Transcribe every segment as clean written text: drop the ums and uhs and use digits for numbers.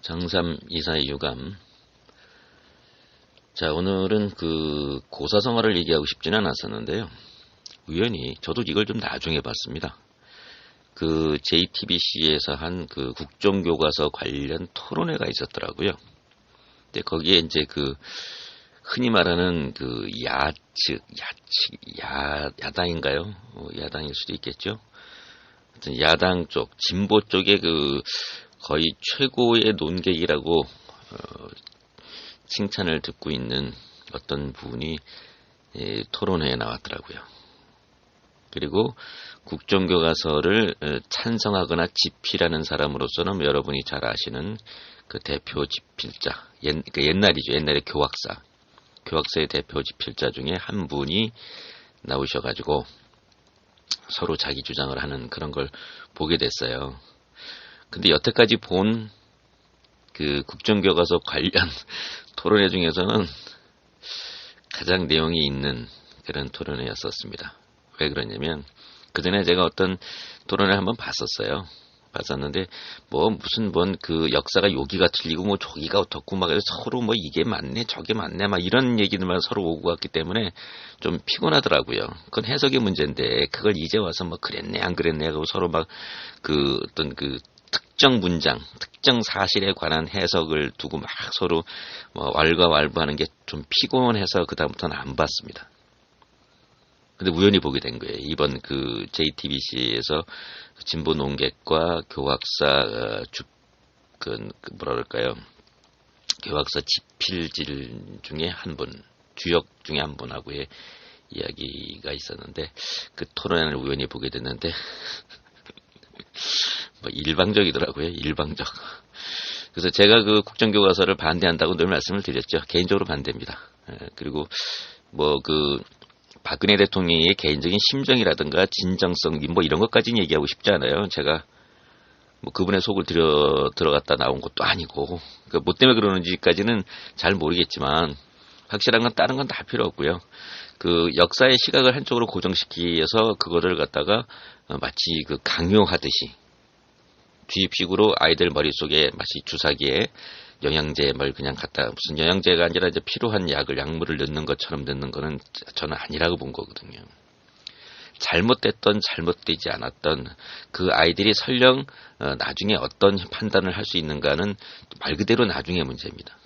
장삼 이사의 유감. 자, 오늘은 그 고사성어를 얘기하고 싶지는 않았었는데요. 우연히 저도 이걸 좀 나중에 봤습니다. 그 JTBC에서 한 그 국정교과서 관련 토론회가 있었더라고요. 근데 거기에 이제 그 흔히 말하는 그 야당인가요? 야당일 수도 있겠죠. 하여튼 야당 쪽, 진보 쪽의 그 거의 최고의 논객이라고 칭찬을 듣고 있는 어떤 분이 토론회에 나왔더라고요. 그리고 국정교과서를 찬성하거나 집필하는 사람으로서는 여러분이 잘 아시는 그 대표 집필자, 옛날이죠. 옛날에 교학사의 대표 집필자 중에 한 분이 나오셔가지고 서로 자기 주장을 하는 그런 걸 보게 됐어요. 근데 여태까지 본 그 국정교과서 관련 토론회 중에서는 가장 내용이 있는 그런 토론회였었습니다. 왜 그러냐면 그전에 제가 어떤 토론회 한번 봤었는데 무슨 그 역사가 여기가 틀리고 저기가 어떻고 막 서로 이게 맞네 저게 맞네 막 이런 얘기들만 서로 오고 갔기 때문에 좀 피곤하더라고요. 그건 해석의 문제인데 그걸 이제 와서 그랬네 안 그랬네 하고 서로 그 어떤 그 특정 문장, 특정 사실에 관한 해석을 두고 서로 왈가왈부하는 게 좀 피곤해서 그다음부터는 안 봤습니다. 근데 우연히 보게 된 거예요. 이번 그 JTBC에서 진보 논객과 교학사 교학사 집필질 중에 한 분, 주역 중에 한 분하고의 이야기가 있었는데 그 토론회를 우연히 보게 됐는데 일방적이더라고요. 일방적. 그래서 제가 그 국정교과서를 반대한다고 늘 말씀을 드렸죠. 개인적으로 반대입니다. 그리고 박근혜 대통령의 개인적인 심정이라든가 진정성 이런 것까지는 얘기하고 싶지 않아요. 제가 그분의 속을 들어갔다 나온 것도 아니고 뭐 때문에 그러는지까지는 잘 모르겠지만 확실한 건 다른 건 다 필요 없고요. 그 역사의 시각을 한쪽으로 고정시키어서 그거를 갖다가 마치 그 강요하듯이 주입식으로 아이들 머릿속에 마치 주사기에 영양제 그냥 갖다 무슨 영양제가 아니라 이제 필요한 약물을 넣는 것처럼 넣는 거는 저는 아니라고 본 거거든요. 잘못되지 않았던 그 아이들이 설령 나중에 어떤 판단을 할 수 있는가는 말 그대로 나중의 문제입니다.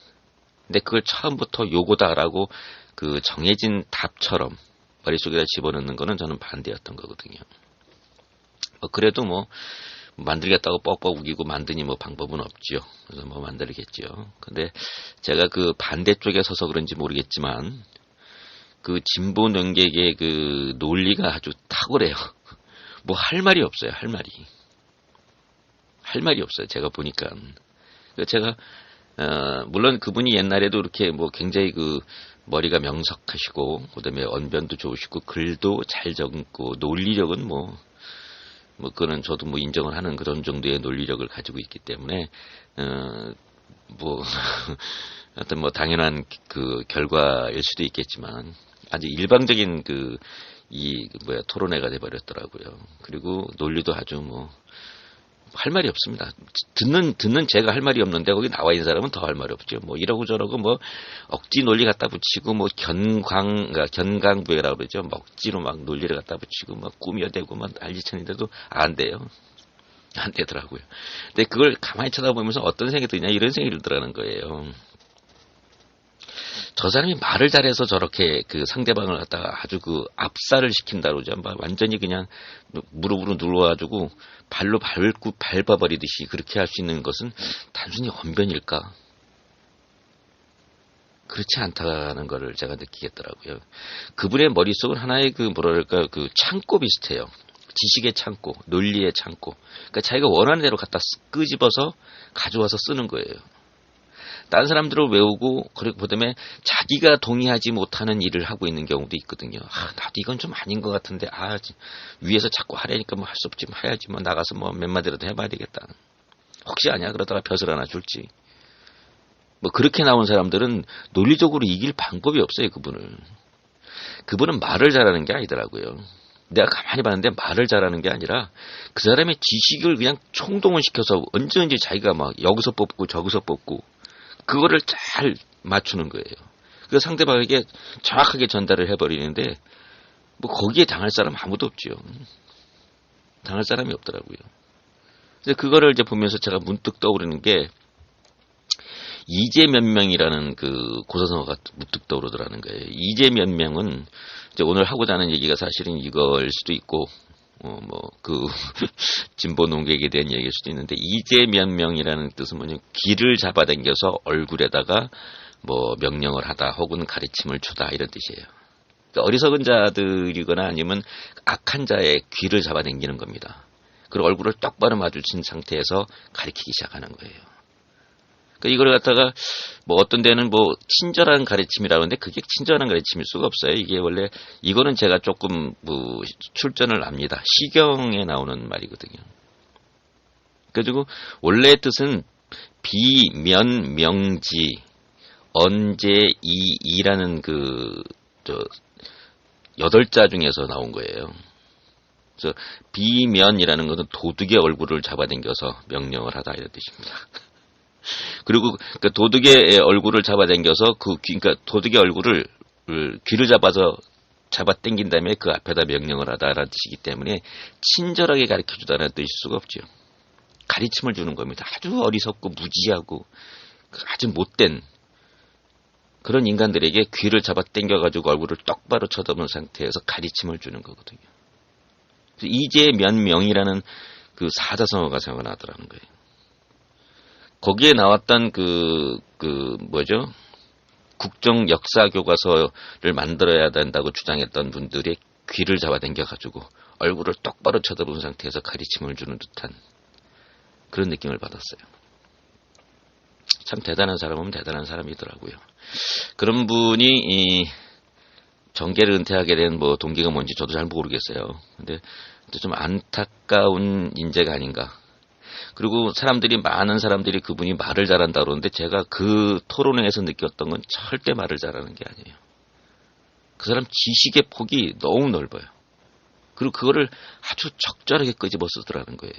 근데 그걸 처음부터 요거다라고 그 정해진 답처럼 머릿속에다 집어넣는 거는 저는 반대였던 거거든요. 그래도 만들겠다고 뻑뻑 우기고 만드니 방법은 없지요. 그래서 만들겠지요. 근데 제가 그 반대쪽에 서서 그런지 모르겠지만 그 진보 논객의 그 논리가 아주 탁월해요. 할 말이 없어요. 할 말이 없어요. 제가 보니까. 제가 물론 그분이 옛날에도 이렇게 굉장히 그 머리가 명석하시고 그다음에 언변도 좋으시고 글도 잘 적고 논리력은 그거는 저도 인정을 하는 그런 정도의 논리력을 가지고 있기 때문에, 하여튼 당연한 그 결과일 수도 있겠지만, 아주 일방적인 토론회가 돼버렸더라고요. 그리고 논리도 아주 할 말이 없습니다. 듣는 제가 할 말이 없는데 거기 나와 있는 사람은 더 할 말이 없죠. 이러고 저러고 억지 논리 갖다 붙이고 견강부회라고 그러죠. 억지로 논리를 갖다 붙이고 꾸며대고 난리쳤는데도 안 돼요. 안 되더라고요. 근데 그걸 가만히 쳐다보면서 어떤 생각이 드냐 이런 생각이 들더라는 거예요. 저 사람이 말을 잘해서 저렇게 그 상대방을 갖다가 아주 그 압살을 시킨다 그러죠. 완전히 그냥 무릎으로 눌러가지고 발로 밟아버리듯이 그렇게 할 수 있는 것은 단순히 언변일까? 그렇지 않다는 거를 제가 느끼겠더라고요. 그분의 머릿속은 하나의 그 창고 비슷해요. 지식의 창고, 논리의 창고. 그러니까 자기가 원하는 대로 갖다 끄집어서 가져와서 쓰는 거예요. 다른 사람들을 외우고 그리고 그다음에 자기가 동의하지 못하는 일을 하고 있는 경우도 있거든요. 나도 이건 좀 아닌 것 같은데 위에서 자꾸 하려니까 할 수 없지 해야지 나가서 몇 마디라도 해봐야 되겠다. 혹시 아니야 그러다가 벼슬 하나 줄지. 그렇게 나온 사람들은 논리적으로 이길 방법이 없어요. 그분은 말을 잘하는 게 아니더라고요. 내가 가만히 봤는데 말을 잘하는 게 아니라 그 사람의 지식을 그냥 총동원 시켜서 언제 자기가 막 여기서 뽑고 저기서 뽑고 그거를 잘 맞추는 거예요. 그 상대방에게 정확하게 전달을 해버리는데 뭐 거기에 당할 사람 아무도 없지요. 당할 사람이 없더라고요. 그래서 그거를 이제 보면서 제가 문득 떠오르는 게 이제 몇 명이라는 그 고사성어가 문득 떠오르더라는 거예요. 이제 몇 명은 이제 오늘 하고자 하는 얘기가 사실은 이거일 수도 있고 진보 농객에 대한 얘기일 수도 있는데 이제 몇 명이라는 뜻은 뭐냐면 귀를 잡아당겨서 얼굴에다가 뭐 명령을 하다 혹은 가르침을 주다 이런 뜻이에요. 그러니까 어리석은 자들이거나 아니면 악한 자의 귀를 잡아당기는 겁니다. 그리고 얼굴을 똑바로 마주친 상태에서 가리키기 시작하는 거예요. 그러니까 이걸 갖다가 뭐 어떤 데는 뭐 친절한 가르침이라고 하는데 그게 친절한 가르침일 수가 없어요. 이게 원래 이거는 제가 조금 뭐 출전을 합니다. 시경에 나오는 말이거든요. 그리고 원래의 뜻은 비면명지 언제 이라는 그 8자 중에서 나온 거예요. 그래서 비면이라는 것은 도둑의 얼굴을 잡아당겨서 명령을 하다 이런 뜻입니다. 그리고 그 도둑의 얼굴을 잡아당겨서 그러니까 도둑의 얼굴을 귀를 잡아당긴 다음에 그 앞에다 명령을 하다라는 뜻이기 때문에 친절하게 가르쳐주다라는 뜻일 수가 없죠. 가르침을 주는 겁니다. 아주 어리석고 무지하고 아주 못된 그런 인간들에게 귀를 잡아당겨가지고 얼굴을 똑바로 쳐다보는 상태에서 가르침을 주는 거거든요. 이제 몇 명이라는 그 사자성어가 생각나더라는 거예요. 거기에 나왔던 국정 역사 교과서를 만들어야 된다고 주장했던 분들의 귀를 잡아당겨가지고 얼굴을 똑바로 쳐다보는 상태에서 가르침을 주는 듯한 그런 느낌을 받았어요. 참 대단한 사람은 대단한 사람이더라고요. 그런 분이 정계를 은퇴하게 된 뭐 동기가 뭔지 저도 잘 모르겠어요. 근데 좀 안타까운 인재가 아닌가. 그리고 많은 사람들이 그분이 말을 잘한다 그러는데 제가 그 토론회에서 느꼈던 건 절대 말을 잘하는 게 아니에요. 그 사람 지식의 폭이 너무 넓어요. 그리고 그거를 아주 적절하게 끄집어 쓰더라는 거예요.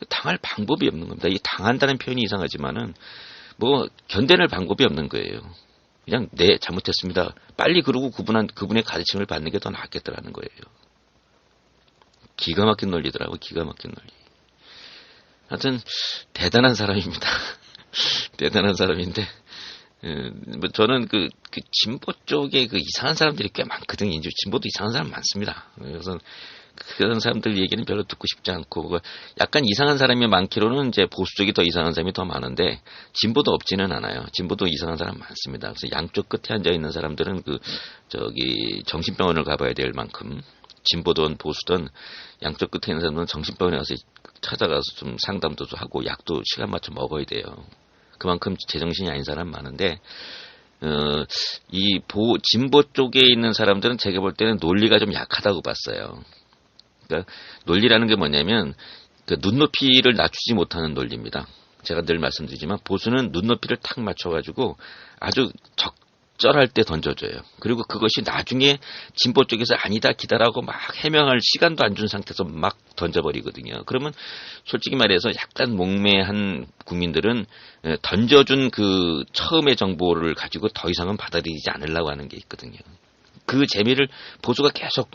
당할 방법이 없는 겁니다. 이 당한다는 표현이 이상하지만은 뭐 견뎌낼 방법이 없는 거예요. 그냥 네 잘못했습니다. 빨리 그러고 그분의 가르침을 받는 게 더 낫겠더라는 거예요. 기가 막힌 논리더라고요. 기가 막힌 논리. 하여튼 대단한 사람입니다. 대단한 사람인데 뭐 저는 그 진보 쪽에 그 이상한 사람들이 꽤 많거든요. 이제 진보도 이상한 사람 많습니다. 그래서 그런 사람들 얘기는 별로 듣고 싶지 않고 약간 이상한 사람이 많기로는 이제 보수 쪽이 더 이상한 사람이 더 많은데 진보도 없지는 않아요. 진보도 이상한 사람 많습니다. 그래서 양쪽 끝에 앉아 있는 사람들은 정신병원을 가봐야 될 만큼 진보든 보수든 양쪽 끝에 있는 사람들은 정신병원에 가서 찾아가서 좀 상담도 하고 약도 시간 맞춰 먹어야 돼요. 그만큼 제정신이 아닌 사람 많은데 진보 쪽에 있는 사람들은 제가 볼 때는 논리가 좀 약하다고 봤어요. 그러니까 논리라는 게 뭐냐면 그 눈높이를 낮추지 못하는 논리입니다. 제가 늘 말씀드리지만 보수는 눈높이를 탁 맞춰가지고 아주 적절할 때 던져줘요. 그리고 그것이 나중에 진보 쪽에서 아니다 기다라고 막 해명할 시간도 안 준 상태에서 막 던져버리거든요. 그러면 솔직히 말해서 약간 목매한 국민들은 던져준 그 처음의 정보를 가지고 더 이상은 받아들이지 않으려고 하는 게 있거든요. 그 재미를 보수가 계속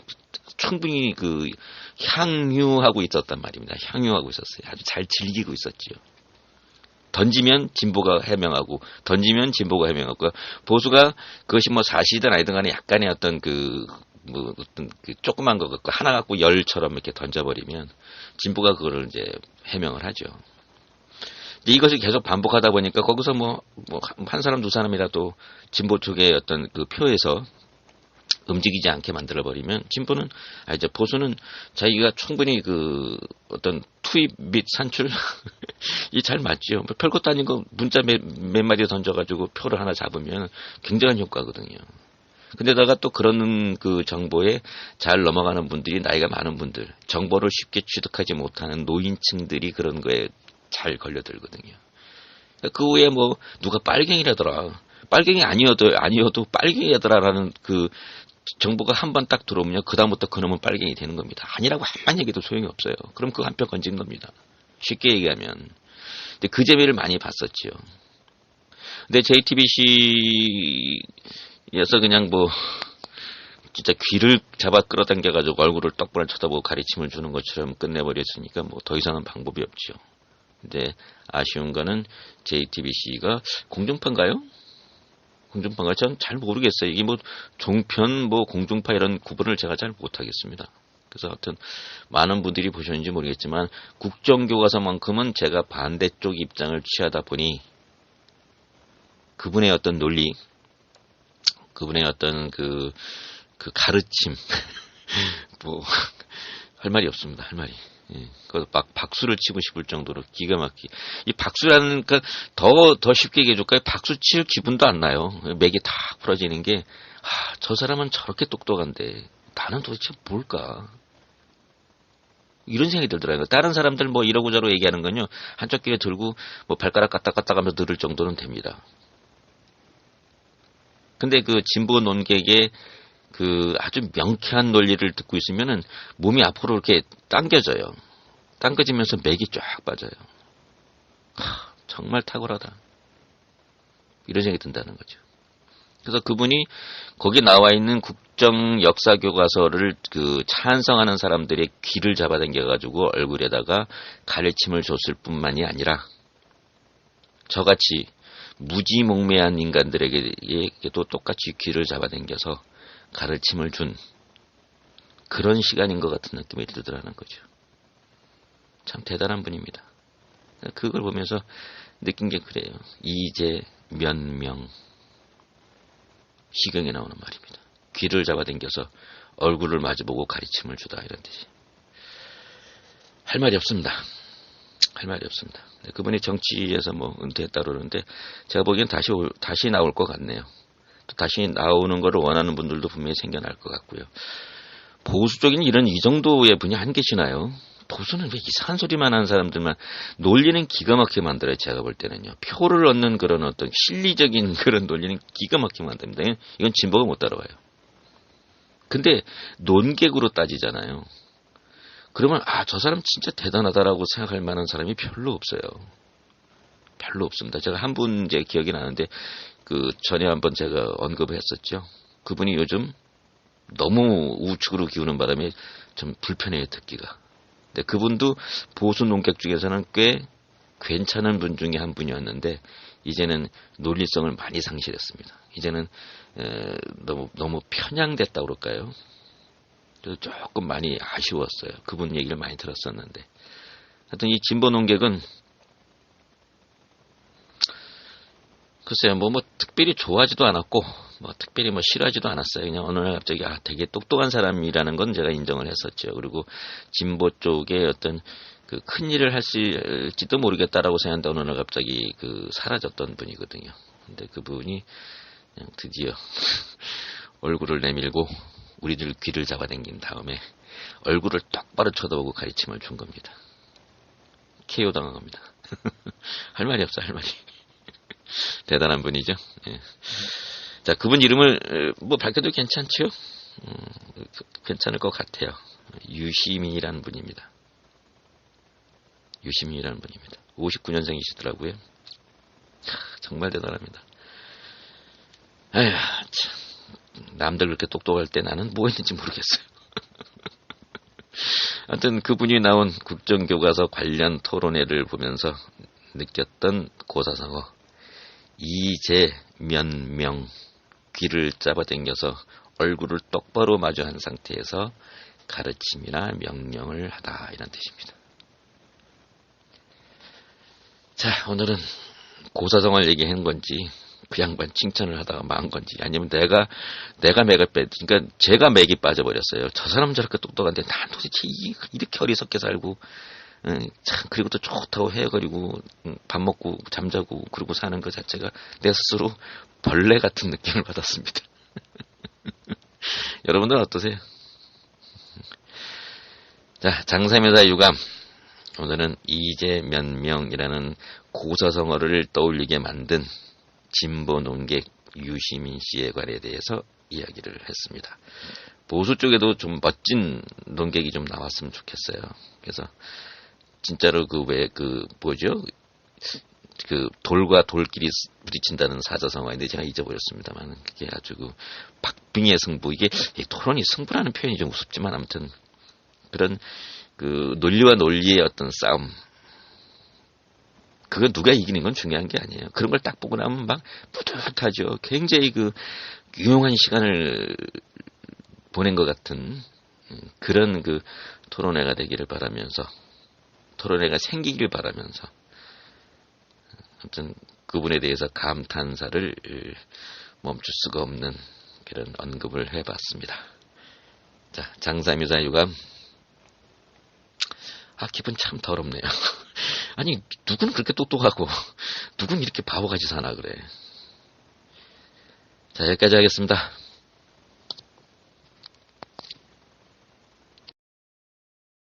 충분히 향유하고 있었단 말입니다. 향유하고 있었어요. 아주 잘 즐기고 있었지요. 던지면 진보가 해명하고 던지면 진보가 해명하고 보수가 그것이 뭐 사실이든 아니든 간에 약간의 어떤 어떤 조그만 거 갖고 하나 갖고 열처럼 이렇게 던져버리면 진보가 그거를 이제 해명을 하죠. 이것이 계속 반복하다 보니까 거기서 한 사람 두 사람이라도 진보 쪽의 어떤 그 표에서 움직이지 않게 만들어버리면 보수는 자기가 충분히 어떤 투입 및 산출 이 잘 맞지요. 별것도 아닌 거 문자 몇 마디 던져가지고 표를 하나 잡으면 굉장한 효과거든요. 근데다가 또 그런 그 정보에 잘 넘어가는 분들이 나이가 많은 분들, 정보를 쉽게 취득하지 못하는 노인층들이 그런 거에 잘 걸려들거든요. 그 후에 누가 빨갱이라더라. 빨갱이 아니어도 빨갱이라더라라는 정보가 한 번 딱 들어오면 그다음부터 그놈은 빨갱이 되는 겁니다. 아니라고 한만 얘기도 소용이 없어요. 그럼 그거 한 편 건진 겁니다. 쉽게 얘기하면. 근데 그 재미를 많이 봤었지요. 근데 JTBC에서 그냥 뭐 진짜 귀를 잡아 끌어당겨가지고 얼굴을 똑바로 쳐다보고 가르침을 주는 것처럼 끝내버렸으니까 뭐 더 이상은 방법이 없죠. 근데 아쉬운 거는 JTBC가 공중파인가요? 공중파인가? 저는 잘 모르겠어요. 이게 뭐 종편, 뭐 공중파 이런 구분을 제가 잘 못하겠습니다. 그래서 하여튼 많은 분들이 보셨는지 모르겠지만 국정교과서만큼은 제가 반대쪽 입장을 취하다 보니 그분의 어떤 논리, 그분의 어떤 그 가르침, 뭐 할 말이 없습니다. 할 말이. 예, 그래서 막 박수를 치고 싶을 정도로 기가 막히게. 이 박수라는, 더 쉽게 얘기해줄까요? 박수 칠 기분도 안 나요. 맥이 탁 풀어지는 게, 저 사람은 저렇게 똑똑한데, 나는 도대체 뭘까? 이런 생각이 들더라고요. 다른 사람들 뭐 이러고 저러고 얘기하는 건요, 한쪽 귀에 들고, 뭐 발가락 까딱까딱 하면서 들을 정도는 됩니다. 근데 그 진보 논객의 그 아주 명쾌한 논리를 듣고 있으면은 몸이 앞으로 이렇게 당겨져요. 당겨지면서 맥이 쫙 빠져요. 정말 탁월하다. 이런 생각이 든다는 거죠. 그래서 그분이 거기 나와 있는 국정 역사 교과서를 찬성하는 사람들의 귀를 잡아당겨가지고 얼굴에다가 가르침을 줬을 뿐만이 아니라 저같이 무지몽매한 인간들에게도 똑같이 귀를 잡아당겨서 가르침을 준 그런 시간인 것 같은 느낌이 들더라는 거죠. 참 대단한 분입니다. 그걸 보면서 느낀 게 그래요. 이제 면명. 시경에 나오는 말입니다. 귀를 잡아당겨서 얼굴을 마주보고 가르침을 주다 이런 뜻이. 할 말이 없습니다. 할 말이 없습니다. 그분이 정치에서 뭐 은퇴했다 그러는데 제가 보기엔 다시 나올 것 같네요. 또 다시 나오는 거를 원하는 분들도 분명히 생겨날 것 같고요. 보수적인 이 정도의 분이 안 계시나요? 보수는 왜 이상한 소리만 하는 사람들만 논리는 기가 막히게 만들어요. 제가 볼 때는요. 표를 얻는 그런 어떤 실리적인 그런 논리는 기가 막히게 만듭니다. 이건 진보가 못 따라와요. 근데 논객으로 따지잖아요. 그러면 저 사람 진짜 대단하다라고 생각할 만한 사람이 별로 없어요. 별로 없습니다. 제가 한 분 제 기억이 나는데 전에 한번 제가 언급을 했었죠. 그분이 요즘 너무 우측으로 기우는 바람에 좀 불편해요, 듣기가. 근데 그분도 보수 논객 중에서는 꽤 괜찮은 분 중에 한 분이었는데 이제는 논리성을 많이 상실했습니다. 이제는 너무 편향됐다고 그럴까요? 그래서 조금 많이 아쉬웠어요. 그분 얘기를 많이 들었었는데. 하여튼 이 진보 논객은 글쎄요, 뭐 특별히 좋아하지도 않았고, 특별히 싫어하지도 않았어요. 그냥 어느 날 갑자기, 되게 똑똑한 사람이라는 건 제가 인정을 했었죠. 그리고 진보 쪽에 어떤 큰 일을 할지도 모르겠다라고 생각하는데 어느 날 갑자기 사라졌던 분이거든요. 근데 그분이 그냥 드디어 얼굴을 내밀고 우리들 귀를 잡아당긴 다음에 얼굴을 똑바로 쳐다보고 가르침을 준 겁니다. KO 당한 겁니다. 할 말이 없어, 할 말이. 대단한 분이죠. 예. 자, 그분 이름을 밝혀도 괜찮죠? 괜찮을 것 같아요. 유시민이라는 분입니다. 유시민이라는 분입니다. 59년생이시더라고요. 정말 대단합니다. 에휴, 참. 남들 그렇게 똑똑할 때 나는 뭐 했는지 모르겠어요. 하여튼 그분이 나온 국정교과서 관련 토론회를 보면서 느꼈던 고사성어. 이제면명. 귀를 잡아당겨서 얼굴을 똑바로 마주한 상태에서 가르침이나 명령을 하다 이런 뜻입니다. 자, 오늘은 고사성어를 얘기한 건지 그 양반 칭찬을 하다가 망한 건지 아니면 내가 그러니까 제가 맥이 빠져버렸어요. 저 사람은 저렇게 똑똑한데 난 도대체 이렇게 어리석게 살고 참 그리고 또 좋다고 헤어거리고 밥 먹고 잠자고 그러고 사는 것 자체가 내 스스로 벌레 같은 느낌을 받았습니다. 여러분들은 어떠세요? 자, 장삼여사 유감. 오늘은 이제면명이라는 고사성어를 떠올리게 만든 진보 논객 유시민 씨의 관에 대해서 이야기를 했습니다. 보수 쪽에도 좀 멋진 논객이 좀 나왔으면 좋겠어요. 그래서 진짜로 돌과 돌끼리 부딪힌다는 사자성어인데 제가 잊어버렸습니다만 그게 아주 박빙의 승부, 이게 토론이 승부라는 표현이 좀 우습지만 아무튼 그런 논리와 논리의 어떤 싸움, 그거 누가 이기는 건 중요한 게 아니에요. 그런 걸 딱 보고 나면 막 뿌듯하죠. 굉장히 유용한 시간을 보낸 것 같은 그런 토론회가 되기를 바라면서, 토론회가 생기기를 바라면서, 아무튼 그분에 대해서 감탄사를 멈출 수가 없는 그런 언급을 해봤습니다. 자, 장사묘사 유감. 기분 참 더럽네요. 아니, 누구는 그렇게 똑똑하고 누구는 이렇게 바보같이 사나 그래. 자, 여기까지 하겠습니다.